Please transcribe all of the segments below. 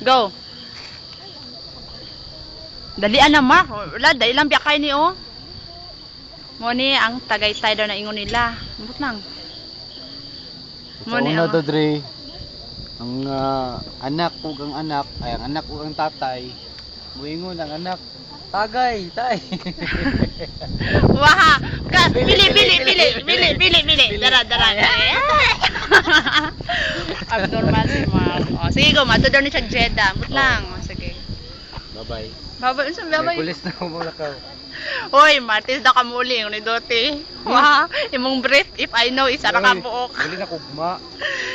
Go. Dalian na, Mark. Wala, dali lang biyakay ni, oh. Muni ang Tagaytay daw na ingon nila. Mabot lang. Sa una to, Dre, ang anak ug ang anak, ay ang anak ug ang tatay, muingon ang anak, tagay, tay. Waha. Pili. Dara. Abnormal si Mark. Oh, sige, go. Matudor ni siya Jeddah. Mabot lang. Oh, sige. Bye-bye. Babay, unsa May babay? pulis na umulakaw. Hoy, Martis da ka muli yung ni Dote. Wah, imong breath if I know isa ra ka buok. Dili na kugma.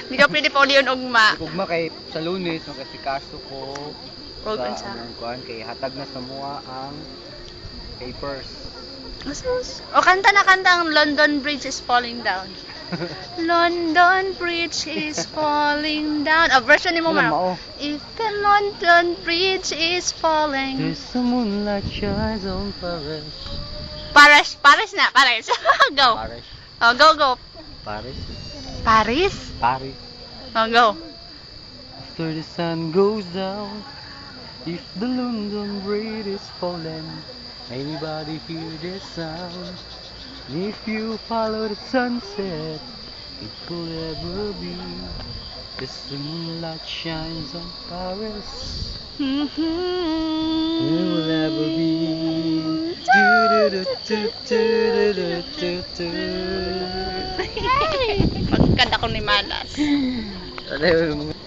Di ka pwede pa uli yun ugma. Kugma kay sa Lunes, magkasikaso ko. Huwag Sa unsa. anong kuan kay hatag na sa mua ang papers. Asus. O kanta ang London Bridge is falling down. London Bridge is falling down. A version ni mo Wala Mark. mao. If the London Bridge is falling. There's the moonlight shines on Paris. Paris na. Go. Paris. Oh, go. Paris. Paris? Paris. Oh, go. After the sun goes down, if the London Bridge is falling, anybody hear this sound? And if you follow the sunset, it could ever be. As the moonlight shines on Paris, it will ever be. Magkanda ko ni Manas. Ano yung mga